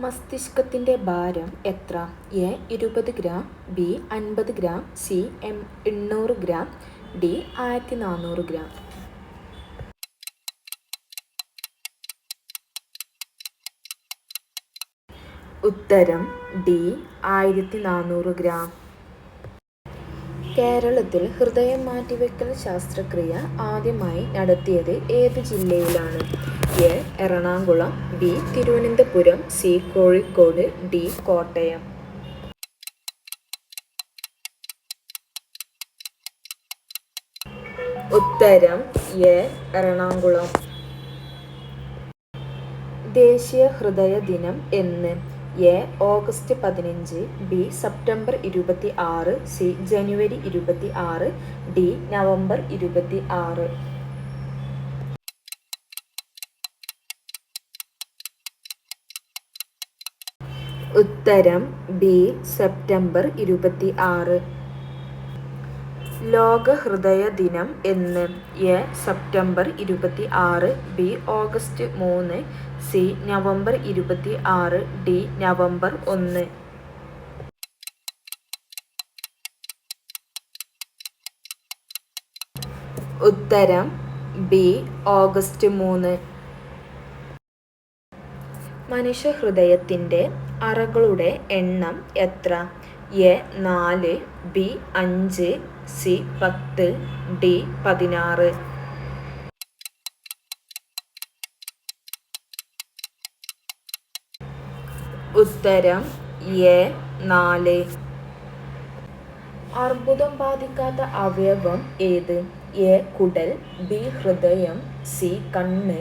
മസ്തിഷ്കത്തിൻ്റെ ഭാരം എത്ര? A 20 gram, B 50 gram, C 800 gram, D 1400 gram. ഉത്തരം ഡി 1400 ഗ്രാം. കേരളത്തിൽ ഹൃദയം മാറ്റിവെക്കൽ ശസ്ത്രക്രിയ ആദ്യമായി നടത്തിയത് ഏത് ജില്ലയിലാണ്? A Ernakulam, B Thiruvananthapuram, C Kozhikode, D Kottayam. ഉത്തരം എ എറണാകുളം. ദേശീയ ഹൃദയ ദിനം എന്ന്? A August 15, B September 26, C January 26, D November 26. ഉത്തരം ബി സെപ്റ്റംബർ 26. ലോക ഹൃദയ ദിനം എന്ന്? A September 26, B August 3, C November 26, D November 1. ഉത്തരം ബി ഓഗസ്റ്റ് 3. മനുഷ്യഹൃദയത്തിൻ്റെ അറകളുടെ എണ്ണം എത്ര? A 4, B 5, C 10, D 16. ഉത്തരം എ 4. അർബുദം ബാധിക്കാത്ത അവയവം ഏത്? എ കുടൽ, ബി ഹൃദയം, സി കണ്ണ്,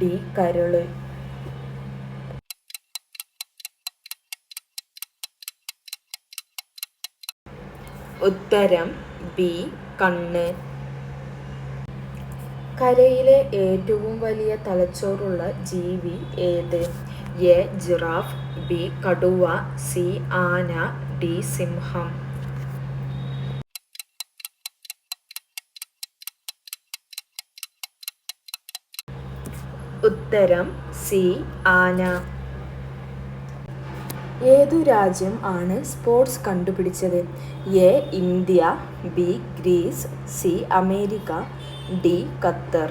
ഡി കരള്. ഉത്തരം ബി കണ്ണ്. കരയിലെ ഏറ്റവും വലിയ തലച്ചോറുള്ള ജീവി ഏത്? എ ജിറാഫ്, ബി കടുവ, സി ആന, ഡി സിംഹം. ഉത്തരം സി ആന. ഏതു രാജ്യം ആണ് സ്പോർട്സ് കണ്ടുപിടിച്ചത്? A India, B Greece, C America, D Qatar.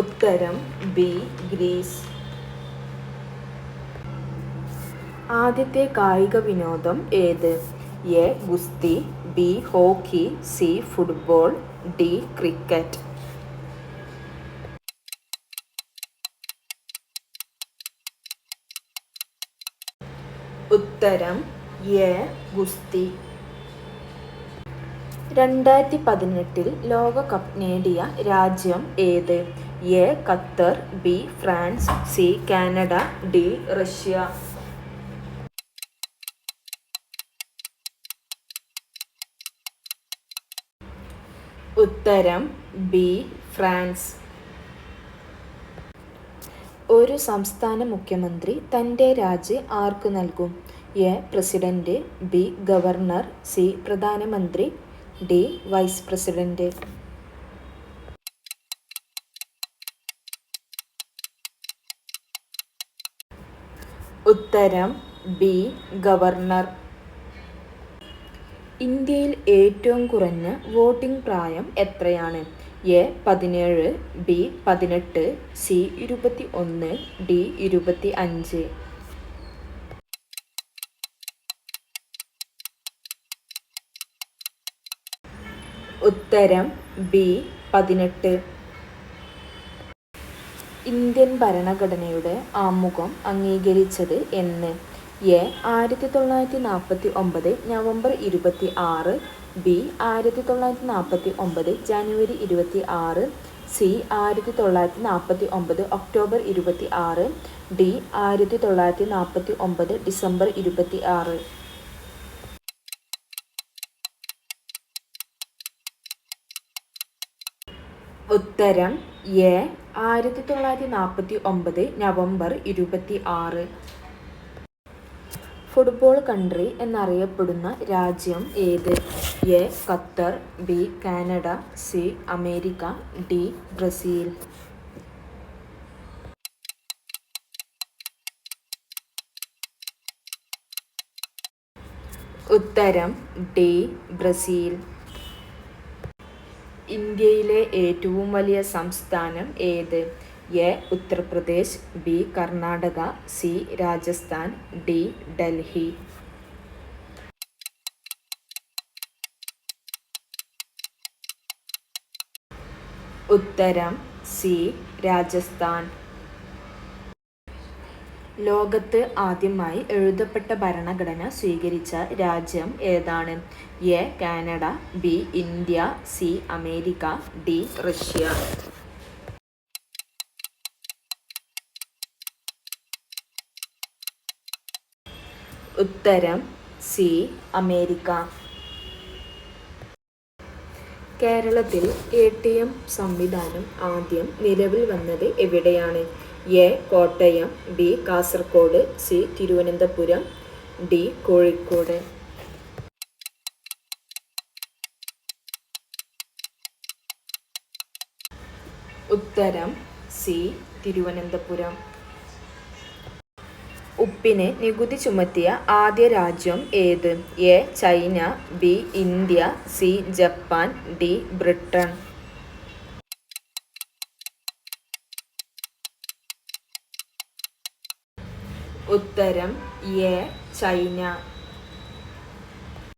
ഉത്തരം ബി ഗ്രീസ്. ആദ്യത്തെ കായിക വിനോദം ഏത്? എ ഗുസ്തി, B hockey, C football, D cricket. ഉത്തരം എ ഗുസ്തി. 2018 ലോകകപ്പ് നേടിയ രാജ്യം ഏത്? A Qatar, B France, C Canada, D Russia. ഉത്തരം ബി ഫ്രാൻസ്. ഒരു സംസ്ഥാന മുഖ്യമന്ത്രി തൻ്റെ രാജി ആർക്ക് നൽകും? A president, B governor, C പ്രധാനമന്ത്രി, ഡി വൈസ് പ്രസിഡന്റ്. ഉത്തരം ബി ഗവർണർ. ഇന്ത്യയിൽ ഏറ്റവും കുറഞ്ഞ വോട്ടിംഗ് പ്രായം എത്രയാണ്? A 17, B 18, C 21, D 25. ഉത്തരം ബി 18. ഇന്ത്യൻ ഭരണഘടനയുടെ ആമുഖം അംഗീകരിച്ചത് എന്ന്? A 1949 November 26, B 1949 January 26, C 1949 October 26, D 1949 December 26. ഉത്തരം എ 1949 നവംബർ 26. ഫുട്ബോൾ കൺട്രി എന്നറിയപ്പെടുന്ന രാജ്യം ഏത്? A Qatar, B Canada, C America, D Brazil. ഉത്തരം ഡി ബ്രസീൽ. ഇന്ത്യയിലെ ഏറ്റവും വലിയ സംസ്ഥാനം ഏത്? A Uttar Pradesh, B Karnataka, C Rajasthan, D Delhi. ഉത്തരം സി രാജസ്ഥാൻ. ലോകത്ത് ആദ്യമായി എഴുതപ്പെട്ട ഭരണഘടന സ്വീകരിച്ച രാജ്യം ഏതാണ്? A Canada, B India, C America, D Russia. ഉത്തരം സി അമേരിക്ക. കേരളത്തിൽ ATM സംവിധാനം ആദ്യം നിലവിൽ വന്നത് എവിടെയാണ്? A Kottayam, B Kasaragod, C Thiruvananthapuram, D Kozhikode. ഉത്തരം സി തിരുവനന്തപുരം. ഉപ്പിന് നികുതി ചുമത്തിയ ആദ്യ രാജ്യം ഏത്? A China, B India, C Japan, D Britain. ഉത്തരം എ ചൈന.